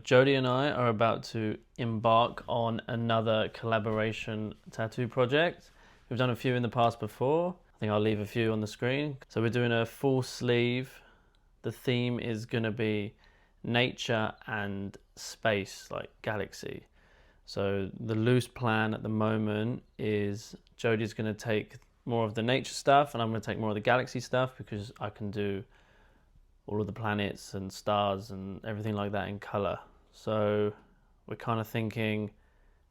Jodie and I are about to embark on another collaboration tattoo project. We've done a few in the past before. I think I'll leave a few on the screen. So we're doing a full sleeve. The theme is going to be nature and space, like galaxy. So the loose plan at the moment is Jodie's going to take more of the nature stuff and I'm going to take more of the galaxy stuff because I can do all of the planets and stars and everything like that in color. So we're kind of thinking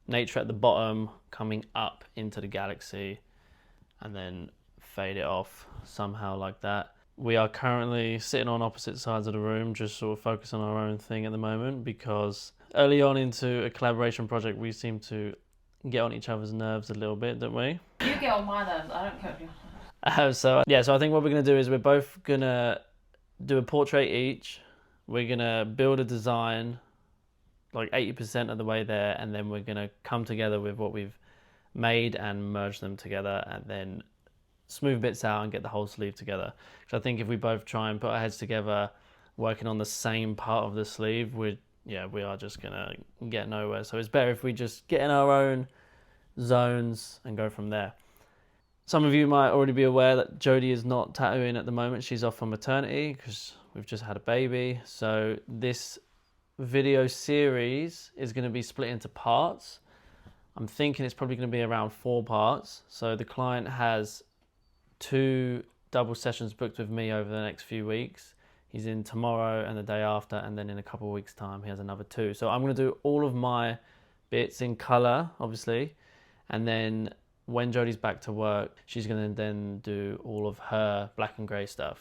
nature at the bottom, coming up into the galaxy, and then fade it off somehow like that. We are currently sitting on opposite sides of the room, just sort of focus on our own thing at the moment, because early on into a collaboration project, we seem to get on each other's nerves a little bit, don't we? You get on my nerves, I don't care if you... So I think what we're going to do is we're both going to do a portrait each. We're going to build a design like 80% of the way there, and then we're going to come together with what we've made and merge them together and then smooth bits out and get the whole sleeve together. So I think if we both try and put our heads together working on the same part of the sleeve, we are just going to get nowhere. So it's better if we just get in our own zones and go from there. Some of you might already be aware that Jodie is not tattooing at the moment. She's off on maternity because we've just had a baby. So this video series is going to be split into parts. I'm thinking it's probably going to be around 4 parts. So the client has 2 double sessions booked with me over the next few weeks. He's in tomorrow and the day after, and then in a couple of weeks' time he has another 2. So I'm going to do all of my bits in colour, obviously, and then when Jodie's back to work, she's going to then do all of her black and grey stuff.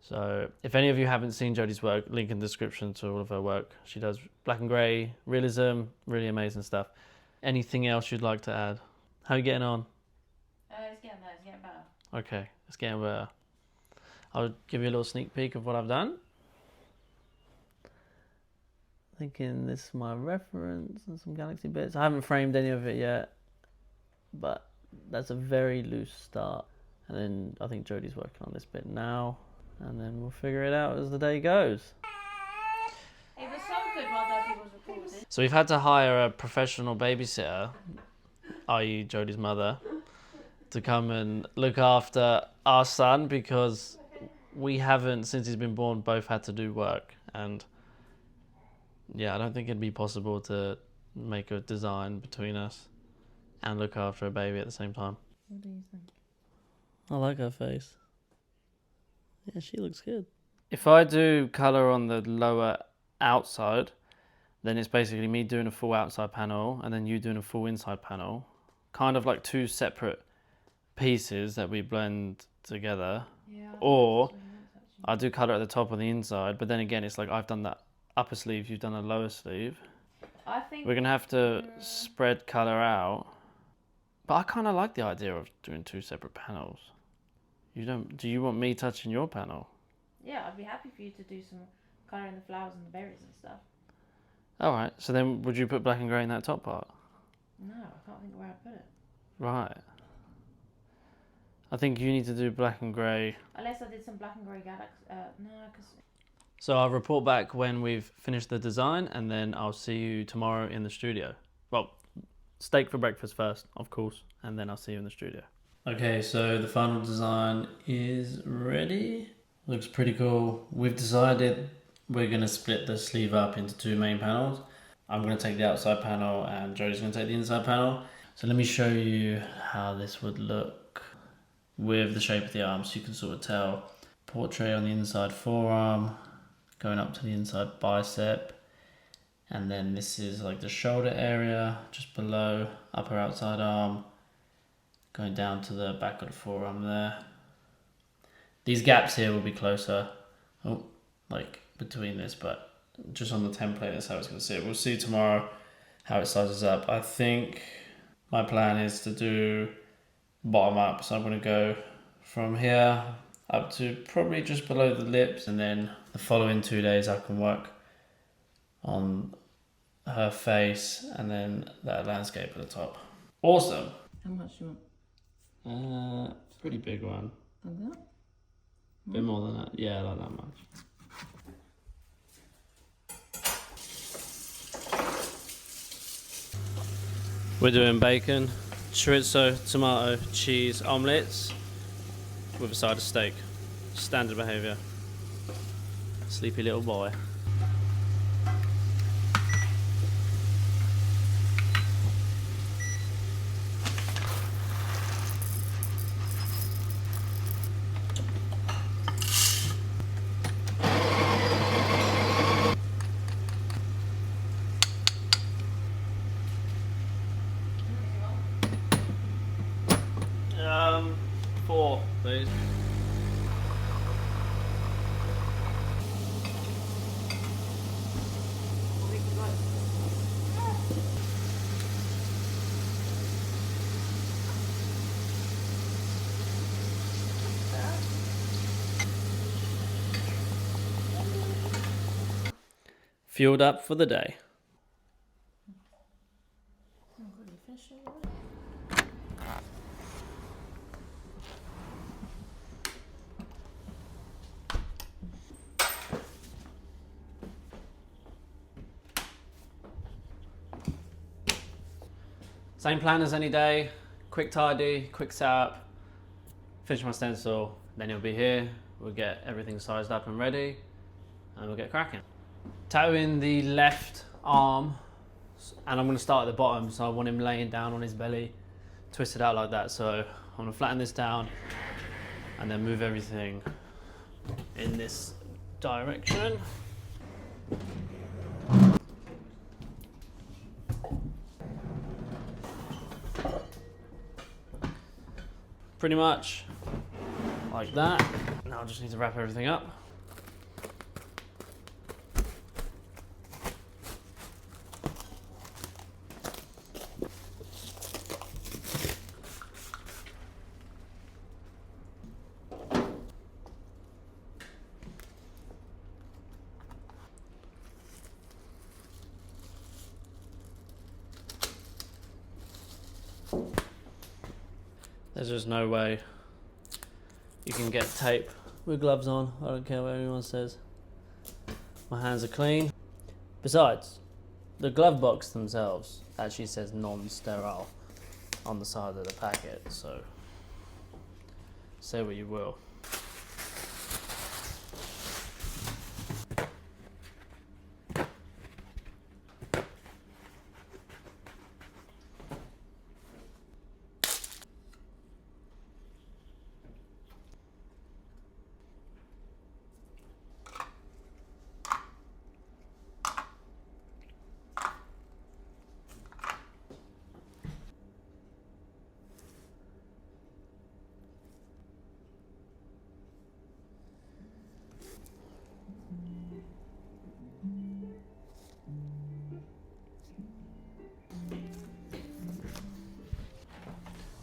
So if any of you haven't seen Jodie's work, link in the description to all of her work. She does black and grey, realism, really amazing stuff. Anything else you'd like to add? How are you getting on? It's getting there, it's getting better. Okay, it's getting better. I'll give you a little sneak peek of what I've done. Thinking this is my reference and some galaxy bits. I haven't framed any of it yet, but that's a very loose start. And then I think Jodie's working on this bit now, and then we'll figure it out as the day goes. It was so good while Daddy was recording. So we've had to hire a professional babysitter, i.e. Jodie's mother, to come and look after our son because we haven't, since he's been born, both had to do work. And yeah, I don't think it'd be possible to make a design between us and look after a baby at the same time. What do you think? I like her face. Yeah, she looks good. If I do colour on the lower outside, then it's basically me doing a full outside panel and then you doing a full inside panel. Kind of like 2 separate pieces that we blend together. Yeah, or I do colour at the top on the inside, but then again, it's like I've done that upper sleeve, you've done a lower sleeve. I think we're going to have to spread colour out. But I kind of like the idea of doing 2 separate panels. Do you want me touching your panel? Yeah, I'd be happy for you to do some colour in the flowers and the berries and stuff. Alright, so then would you put black and grey in that top part? No, I can't think where I'd put it. Right. I think you need to do black and grey. Unless I did some black and grey galaxy. No, because... So I'll report back when we've finished the design, and then I'll see you tomorrow in the studio. Well, steak for breakfast first, of course, and then I'll see you in the studio. Okay, so the final design is ready. Looks pretty cool. We've decided we're going to split the sleeve up into 2 main panels. I'm going to take the outside panel and Jodie's going to take the inside panel. So let me show you how this would look with the shape of the arm, so you can sort of tell. Portrait on the inside forearm, going up to the inside bicep, and then this is like the shoulder area just below upper outside arm, going down to the back of the forearm there. These gaps here will be closer, like between this, but just on the template that's how it's going to sit. We'll see tomorrow how it sizes up. I think my plan is to do bottom up, so I'm going to go from here up to probably just below the lips, and then the following 2 days I can work on her face and then that landscape at the top. Awesome. How much do you want? Pretty big one. Like that? Bit more than that. Yeah, like that much. We're doing bacon, chorizo, tomato, cheese, omelettes with a side of steak. Standard behaviour. Sleepy little boy. Four, please. Fueled up for the day. Same plan as any day. Quick tidy, quick setup. Finish my stencil, then he'll be here. We'll get everything sized up and ready, and we'll get cracking. Tattooing the left arm, and I'm going to start at the bottom, so I want him laying down on his belly, twisted out like that. So I'm going to flatten this down, and then move everything in this direction. Pretty much like that. Now I just need to wrap everything up. There's just no way you can get tape with gloves on. I don't care what anyone says. My hands are clean. Besides, the glove box themselves actually says non-sterile on the side of the packet, so say what you will.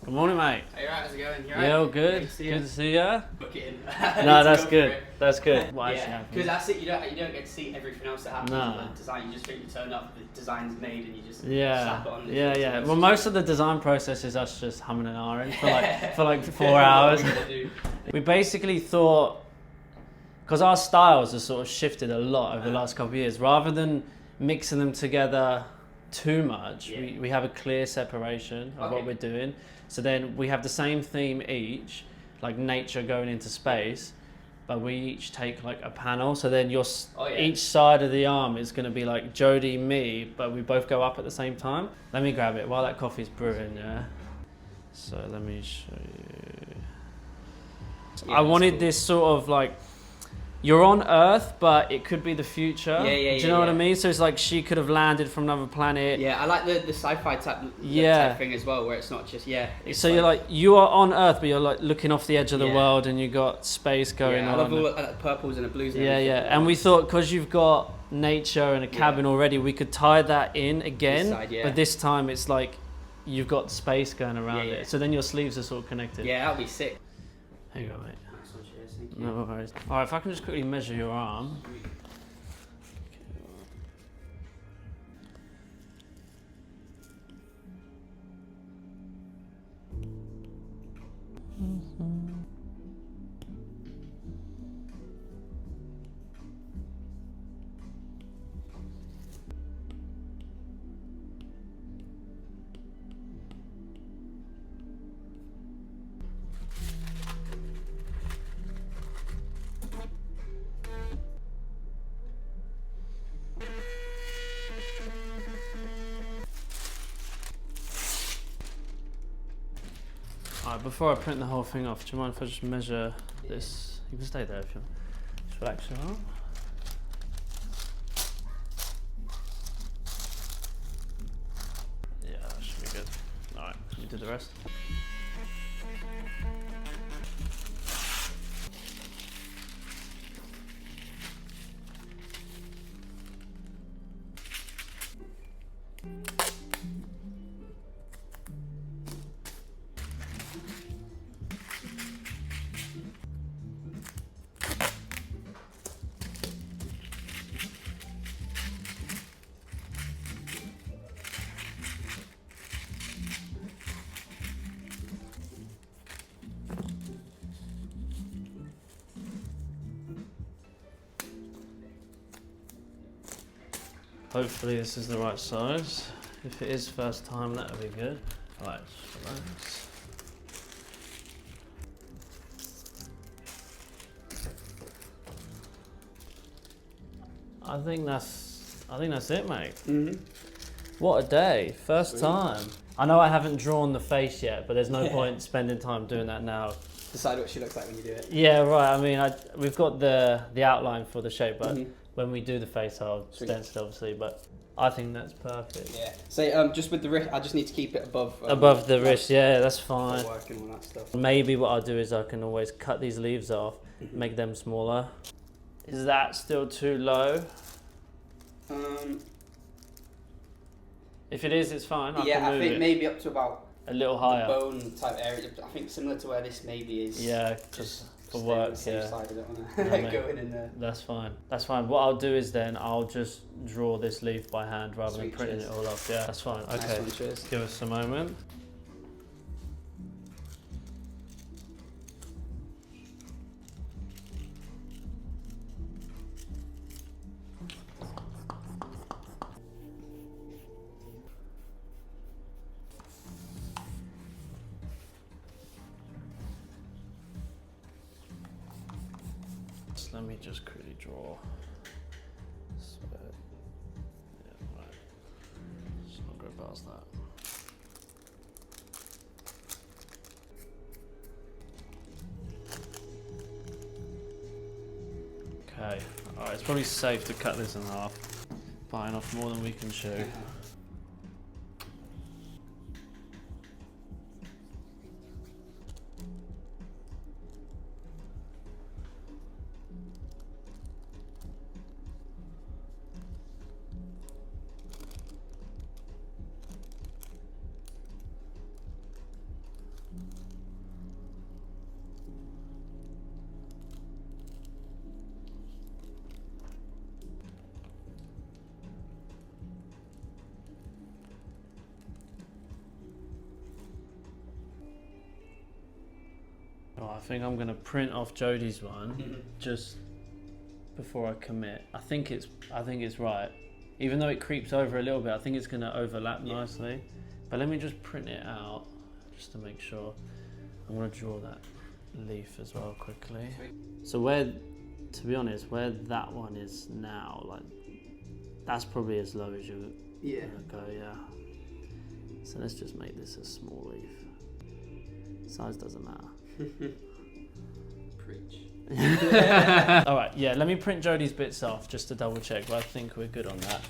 Good morning, mate. Hey, right, how's it going? You Yeah, all good. Good to see Good you. to see ya. Book it in. No, that's good. That's good. What actually Yeah, happened? because that's it. You don't get to see everything else that happens No. in the design. You just think you turn up, the design's made, and you just Yeah, slap it on. yeah. Well, most of the design process is us just humming and ahhing for like 4 hours. We basically thought, because our styles have sort of shifted a lot over the last couple of years, rather than mixing them together too much, Yeah. we have a clear separation of what Okay. we're doing. So then we have the same theme each, like nature going into space, but we each take like a panel. So then each side of the arm is going to be like Jody, me, but we both go up at the same time. Let me grab it while that coffee's brewing, yeah? So let me show you. Yeah, I wanted cool. this sort of like, you're on Earth, but it could be the future. Yeah, Do you know what I yeah. mean? So it's like she could have landed from another planet. Yeah, I like the sci-fi type thing as well, where it's not just It's So you're like, you are on Earth, but you're like looking off the edge of the Yeah. world, and you got space going I on. love all the purples and the blues. And Yeah, everything. yeah. And we thought, because you've got nature and a cabin already, we could tie that in again. This side, yeah. But this time it's like you've got space going around Yeah. it. So then your sleeves are sort of connected. Yeah, that'll be sick. Here you go, mate. Nice one, cheers, thank you. No worries. All right, if I can just quickly measure your arm. Alright, before I print the whole thing off, do you mind if I just measure this? You can stay there if you want. Just relax your arm. Yeah, that should be good. Alright, let me do the rest. Hopefully this is the right size. If it is first time, that would be good. Alright, just relax. I think that's it, mate. What a day. First time. I know I haven't drawn the face yet, but there's no point spending time doing that now. Decide what she looks like when you do it. Yeah, right. I mean, we've got the outline for the shape, but when we do the face, I'll stencil obviously, but I think that's perfect. Yeah. So just with the wrist, I just need to keep it above. Above the wrist, yeah, that's fine. Working on that stuff. Maybe what I'll do is I can always cut these leaves off, make them smaller. Is that still too low? If it is, it's fine. I think maybe up to about a little higher. The bone type area. I think similar to where this maybe is. Yeah, just for work. Yeah. Side, I don't want to go in there. That's fine. That's fine. What I'll do is then I'll just draw this leaf by hand rather than printing it all off. Yeah, that's fine. Okay. Nice one, cheers. Give us a moment. Let me just quickly draw. So, yeah, right. Let's not go past that. Okay, alright, it's probably safe to cut this in half. Biting off more than we can chew. Oh, I think I'm gonna print off Jodie's one just before I commit. I think it's right. Even though it creeps over a little bit, I think it's gonna overlap nicely. But let me just print it out just to make sure. I'm gonna draw that leaf as well quickly. So to be honest, where that one is now, like that's probably as low as you're gonna go, yeah. So let's just make this a small leaf. Size doesn't matter. Preach. Alright, yeah, let me print Jodie's bits off just to double check, but I think we're good on that.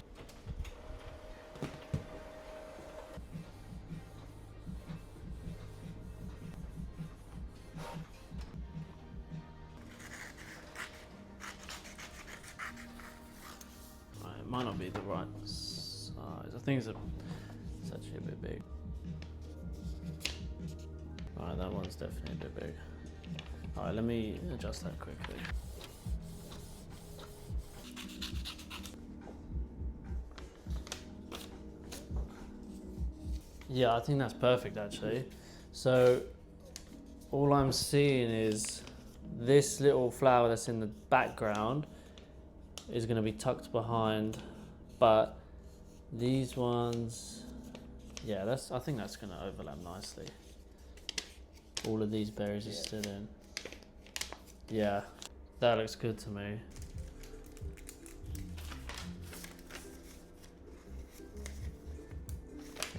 Right, it might not be the right size. I think it's actually a bit big. Alright, that one's definitely a bit big. Alright, let me adjust that quickly. Yeah, I think that's perfect actually. So all I'm seeing is this little flower that's in the background is going to be tucked behind, but these ones, yeah, I think that's going to overlap nicely. All of these berries are still in. Yeah, that looks good to me.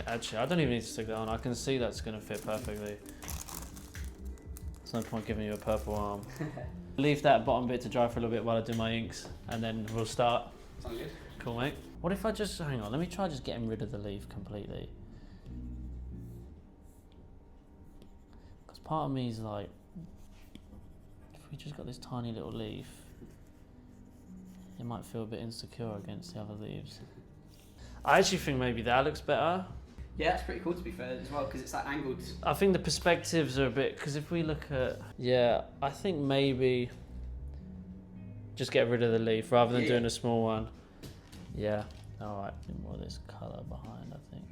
Actually, I don't even need to stick that on. I can see that's going to fit perfectly. There's no point giving you a purple arm. Leave that bottom bit to dry for a little bit while I do my inks, and then we'll start. Sound good? Cool, mate. What if I just, hang on, let me try just getting rid of the leaf completely. Because part of me is like, if we just got this tiny little leaf, it might feel a bit insecure against the other leaves. I actually think maybe that looks better. Yeah, it's pretty cool to be fair as well, because it's like angled. I think the perspectives are a bit, because if we look at, yeah, I think maybe just get rid of the leaf rather than doing a small one. Yeah, alright, a bit more of this colour behind, I think.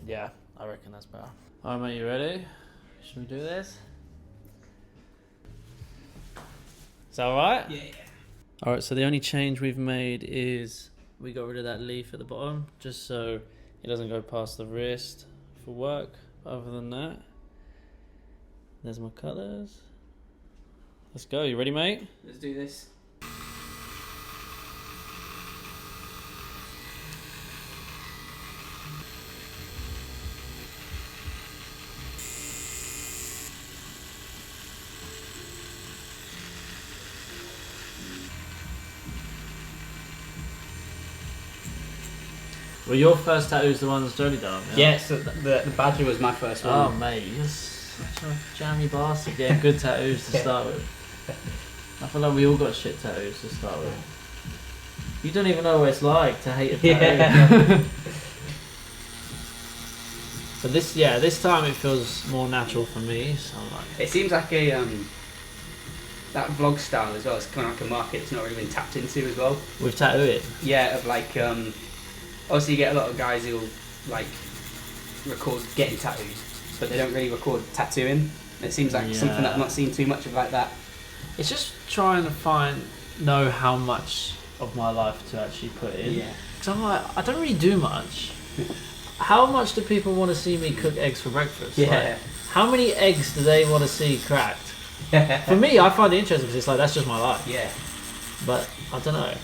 Yeah, I reckon that's better. Alright mate, you ready? Should we do this? Is that alright? Yeah. Alright, so the only change we've made is we got rid of that leaf at the bottom, just so it doesn't go past the wrist for work. Other than that, there's my colours. Let's go, you ready mate? Let's do this. Well, your first tattoo is the one that's Jodie done. Yeah, so the badger was my first one. Oh mate, you're such a jammy bastard. Getting good tattoos to start with. I feel like we all got shit tattoos to start with. You don't even know what it's like to hate a tattoo. Yeah. So this time it feels more natural for me. So I'm like, It seems like a that vlog style as well. It's kind of like a market that's not really been tapped into as well. with tattooing. Yeah, of like obviously you get a lot of guys who'll like record getting tattoos, but they don't really record tattooing. It seems like something that I've not seen too much of like that. It's just trying to know how much of my life to actually put in. Yeah. Because I'm like, I don't really do much. How much do people want to see me cook eggs for breakfast? Yeah. Like, how many eggs do they want to see cracked? For me, I find it interesting because it's like, that's just my life. Yeah. But I don't know.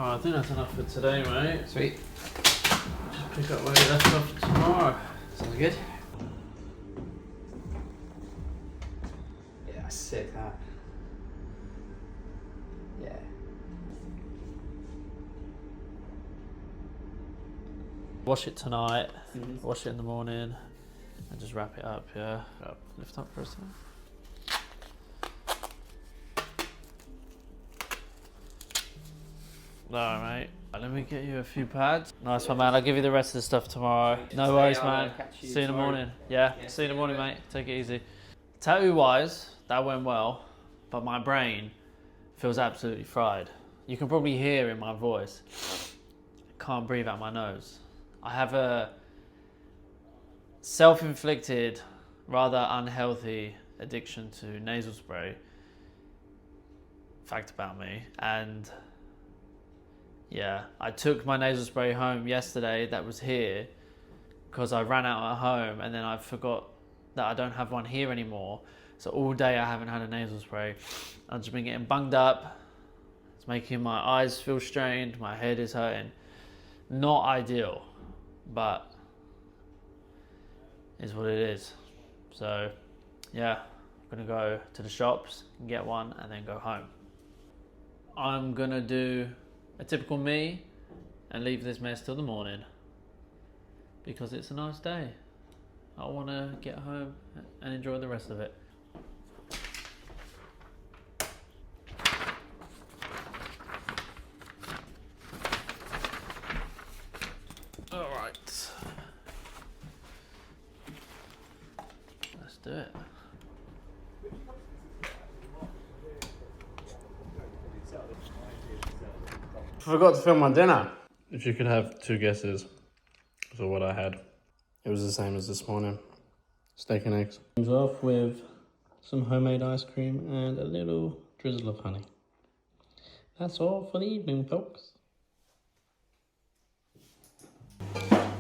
Oh, I think that's enough for today, mate. Sweet. Just pick up where you left off tomorrow. Sounds good. Yeah, sick that. Yeah. Wash it tonight, Mhm. wash it in the morning, and just wrap it up, yeah. Lift up for a second. Alright, mate. Let me get you a few pads. Nice one, man. I'll give you the rest of the stuff tomorrow. No worries, man. See you in the morning. Yeah, see you in the morning, mate. Take it easy. Tattoo-wise, that went well, but my brain feels absolutely fried. You can probably hear in my voice. I can't breathe out my nose. I have a self-inflicted, rather unhealthy addiction to nasal spray. Fact about me. And yeah, I took my nasal spray home yesterday that was here because I ran out at home, and then I forgot that I don't have one here anymore. So all day I haven't had a nasal spray. I've just been getting bunged up. It's making my eyes feel strained. My head is hurting. Not ideal, but is what it is. So yeah, I'm gonna go to the shops and get one and then go home. I'm gonna do a typical me and leave this mess till the morning because it's a nice day. I want to get home and enjoy the rest of it. All right, let's do it. Forgot to film my dinner. If you could have two guesses for what I had. It was the same as this morning. Steak and eggs. Things off with some homemade ice cream and a little drizzle of honey. That's all for the evening, folks.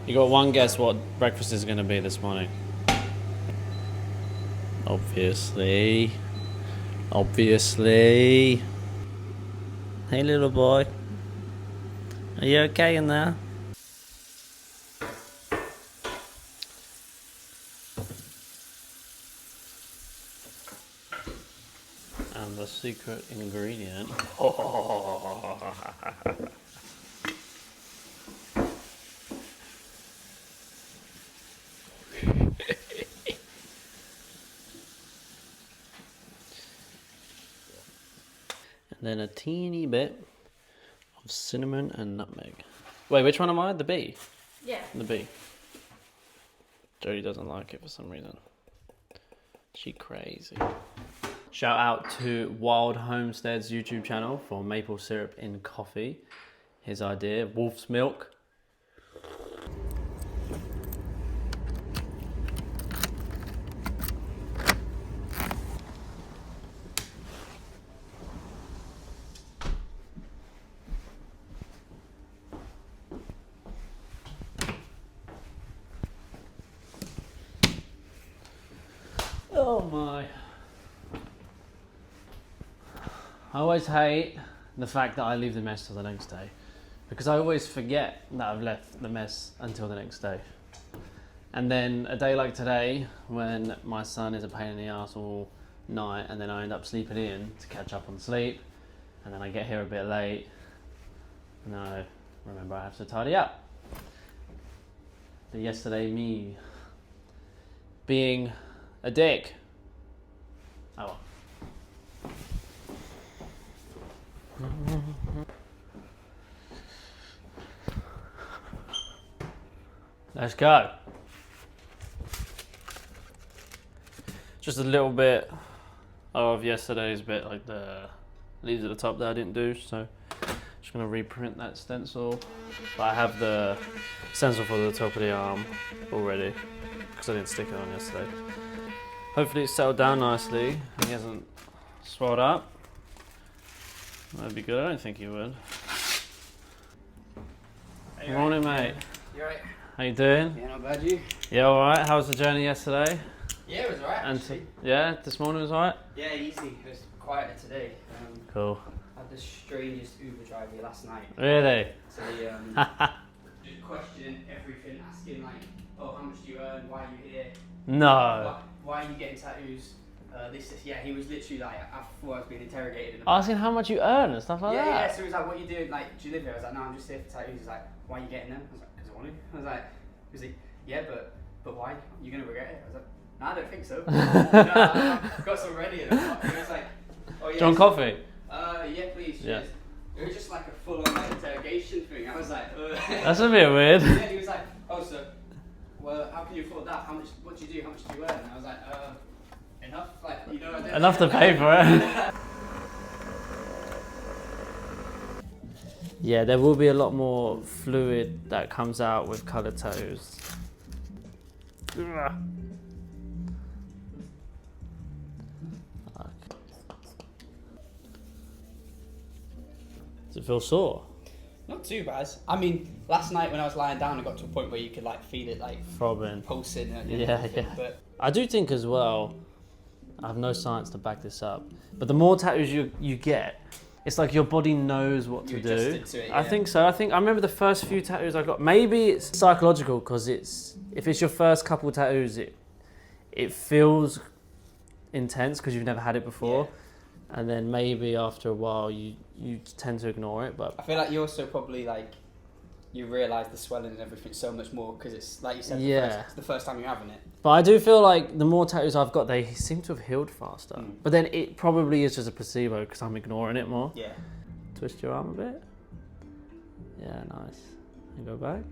You got one guess what breakfast is going to be this morning? Obviously. Obviously. Hey, little boy. Are you okay in there? And the secret ingredient. And then a teeny bit of cinnamon and nutmeg. Wait, which one am I? The B? Yeah. The B. Jodie doesn't like it for some reason. She crazy. Shout out to Wild Homestead's YouTube channel for maple syrup in coffee. His idea, wolf's milk. Oh my. I always hate the fact that I leave the mess till the next day because I always forget that I've left the mess until the next day. And then a day like today when my son is a pain in the ass all night and then I end up sleeping in to catch up on sleep and then I get here a bit late and then I remember I have to tidy up. The yesterday me being a dick. Oh well. Let's go. Just a little bit of yesterday's bit, like the leaves at the top that I didn't do, so just gonna reprint that stencil. But I have the stencil for the top of the arm already because I didn't stick it on yesterday. Hopefully it's settled down nicely and he hasn't swelled up. That'd be good. I don't think he would. Hey, morning, mate. You alright? How you doing? Yeah, not bad, you? Yeah, all right. How was the journey yesterday? Yeah, it was alright, actually. Yeah, this morning was all right. Yeah, easy. It was quieter today. Cool. had the strangest Uber driver last night. Really? So he just questioning everything, asking like, oh, how much do you earn? Why are you here? No. Why are you getting tattoos? This. Yeah, he was literally like, I thought I was being interrogated. Asking how much you earn and stuff like yeah, that. Yeah, so he was like, what are you doing? Like, do you live here? I was like, no, I'm just here for tattoos. He's like, why are you getting them? I was like, because I want to. I was like, yeah, but why? You're going to regret it? I was like, no, I don't think so. I've got some ready. And he was like, oh yeah. John Coffee? Yeah, please. Yeah. It was just like a full-on like, interrogation thing. I was like, That's a bit weird. Yeah, he was like, oh, so, well, how can you afford that? How much? What do you do? How much do you earn? And I was like, enough. Like, you know, I don't Enough to pay for it. Yeah, there will be a lot more fluid that comes out with coloured tattoos. Ugh. Does it feel sore? Not too bad. I mean, last night when I was lying down, I got to a point where you could like feel it like Throbbing. pulsing. And Yeah, everything, yeah. But I do think as well, I have no science to back this up, but the more tattoos you get, it's like your body knows what to you do. adjusted to it, I think so. I remember the first few tattoos I got. Maybe it's psychological because if it's your first couple tattoos, it feels intense because you've never had it before, and then maybe after a while you tend to ignore it. But I feel like you also probably like you realise the swelling and everything so much more because it's like you said, it's the first time you're having it. But I do feel like the more tattoos I've got, they seem to have healed faster. Mm. But then it probably is just a placebo because I'm ignoring it more. Yeah. Twist your arm a bit. Yeah, nice. And go back.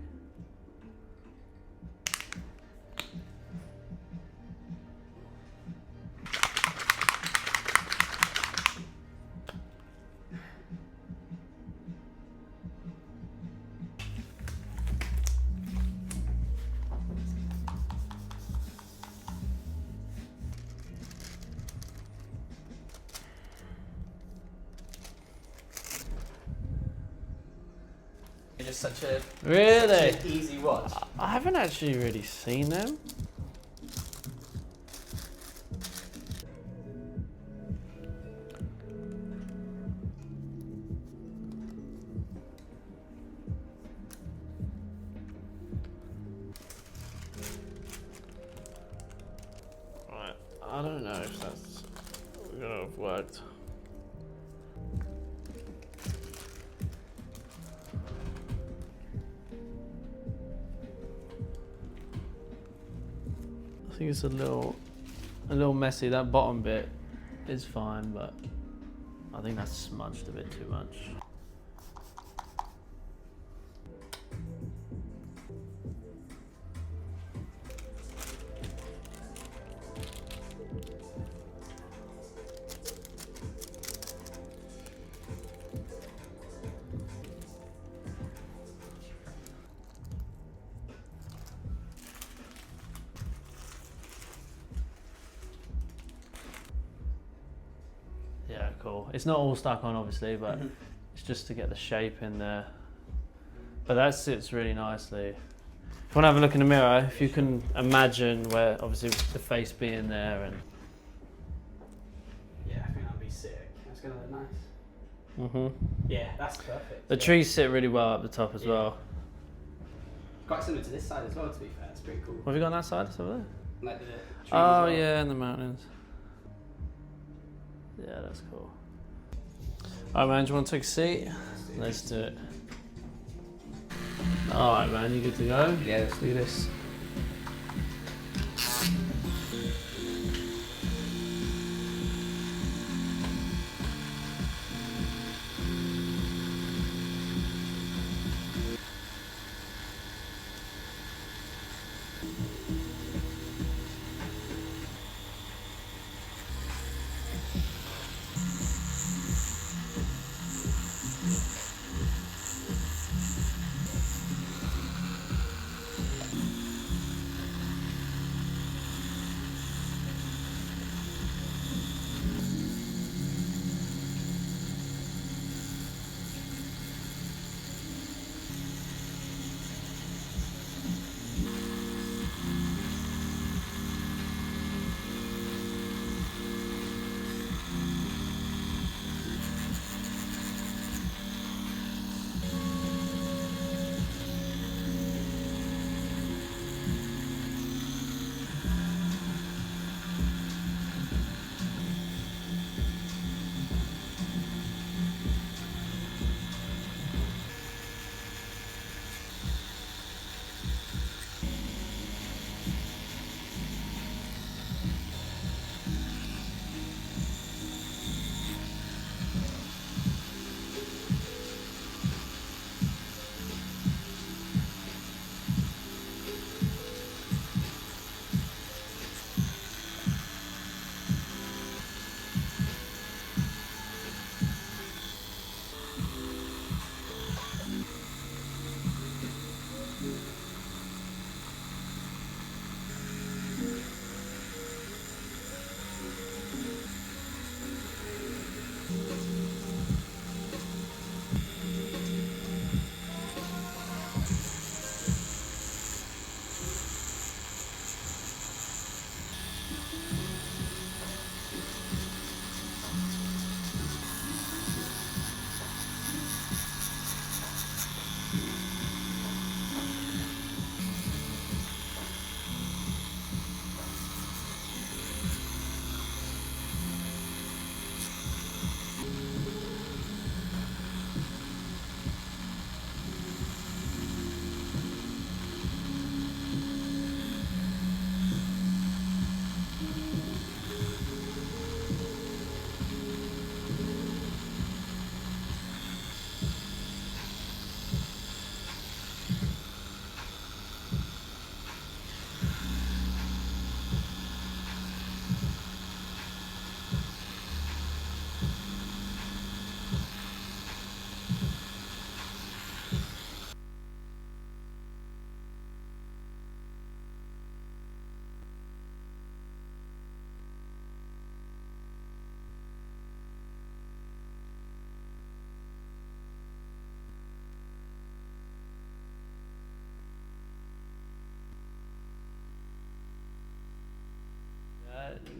It's just such a Really? such an easy watch. I haven't actually really seen them. Right, I don't know if that's gonna have worked. I think it's a little messy. That bottom bit is fine, but I think that's smudged a bit too much. Yeah, cool. It's not all stuck on, obviously, but it's just to get the shape in there. But that sits really nicely. If you want to have a look in the mirror, if you can imagine where, obviously, the face being there, and Yeah, I think that'd be sick. That's gonna look nice. mhm. Yeah, that's perfect. The trees sit really well up the top as well. Quite similar to this side as well, to be fair. It's pretty cool. What have you got on that side? It's over there. Like the trees as Oh well. yeah, in the mountains. Yeah, that's cool. Alright man, do you want to take a seat? Let's do it. Alright man, you good to go? Yeah, let's do this.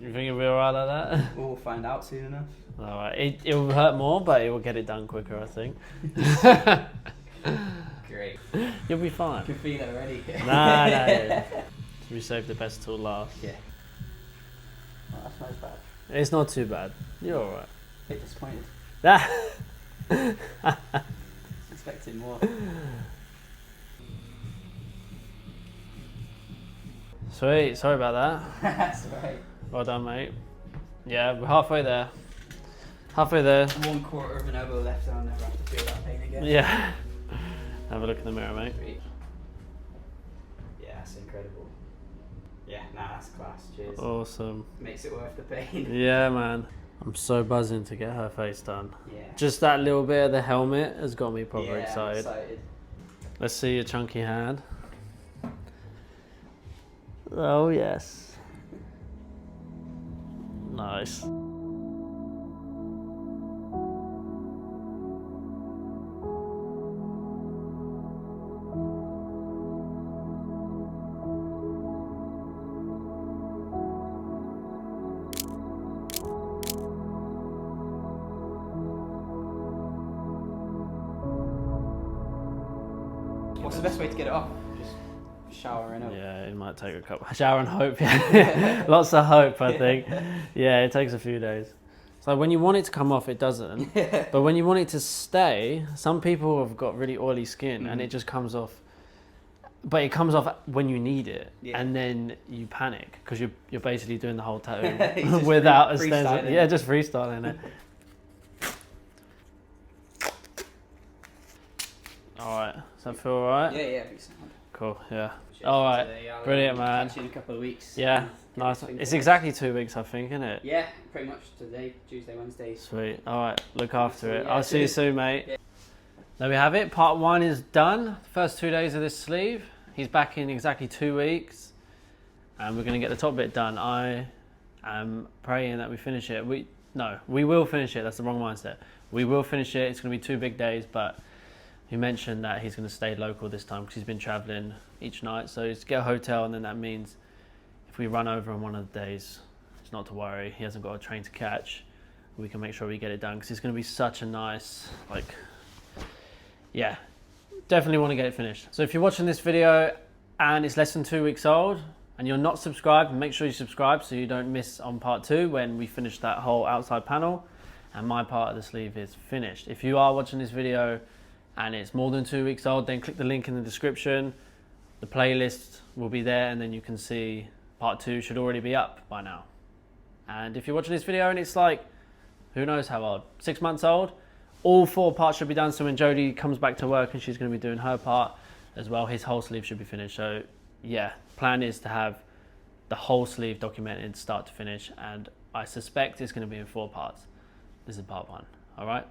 You think it'll be alright like that? We'll find out soon enough. Alright, it will hurt more, but it will get it done quicker, I think. Great. You'll be I fine. can feel it already. No. We saved the best till last. Yeah. Well, that's not as bad. It's not too bad. You're alright. A bit disappointed. Expecting more. Sweet, sorry about that. That's right. Well done, mate. Yeah, we're halfway there. Halfway there. 1/4 of an elbow left, and I'll never have to feel that pain again. Yeah. Have a look in the mirror, mate. Sweet. Yeah, that's incredible. Yeah, nah, that's class. Cheers. Awesome. Makes it worth the pain. Yeah, man. I'm so buzzing to get her face done. Yeah. Just that little bit of the helmet has got me proper I'm excited. excited. Let's see your chunky hand. Oh, yes. Nice. What's the best way to get it off? Just showering up. Yeah, it might take a couple. Shower and hope. Yeah. Lots of hope, I think. Yeah, it takes a few days. So when you want it to come off, it doesn't. But when you want it to stay, some people have got really oily skin and it just comes off. But it comes off when you need it, and then you panic because you're basically doing the whole tattoo without a stencil. Yeah, just freestyling it. All right, does that feel all right? Yeah, big sound. Cool. Yeah. All right. Brilliant, man. Catch you in a couple of weeks. Yeah. Nice. It's exactly 2 weeks, I think, isn't it? Yeah, pretty much today, Tuesday, Wednesday. Sweet. All right. Look after it. Yeah, I'll see you soon, mate. Yeah. There we have it. Part 1 is done. First 2 days of this sleeve. He's back in exactly 2 weeks, and we're going to get the top bit done. I am praying that we finish it. We will finish it. That's the wrong mindset. We will finish it. It's going to be 2 big days, but he mentioned that he's going to stay local this time because he's been traveling each night. So he's get a hotel, and then that means if we run over on one of the days, it's not to worry. He hasn't got a train to catch. We can make sure we get it done because it's going to be such a nice, yeah, definitely want to get it finished. So if you're watching this video and it's less than 2 weeks old and you're not subscribed, make sure you subscribe so you don't miss on part 2 when we finish that whole outside panel and my part of the sleeve is finished. If you are watching this video and it's more than 2 weeks old, then click the link in the description. The playlist will be there, and then you can see part 2 should already be up by now. And if you're watching this video and it's who knows how old, 6 months old, all 4 parts should be done. So when Jodie comes back to work and she's going to be doing her part as well, his whole sleeve should be finished. So yeah, plan is to have the whole sleeve documented start to finish, and I suspect it's going to be in 4 parts. This is part 1. All right.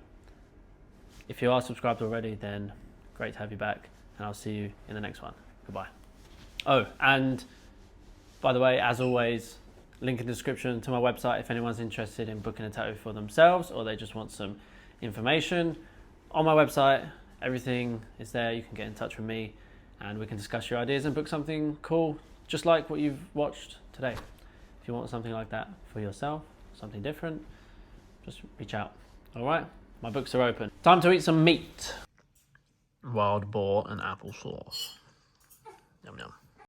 If you are subscribed already, then great to have you back, and I'll see you in the next one. Goodbye. Oh, and by the way, as always, link in the description to my website if anyone's interested in booking a tattoo for themselves or they just want some information. On my website, everything is there. You can get in touch with me and we can discuss your ideas and book something cool, just like what you've watched today. If you want something like that for yourself, something different, just reach out. All right, my books are open. Time to eat some meat. Wild boar and applesauce. Yum yum.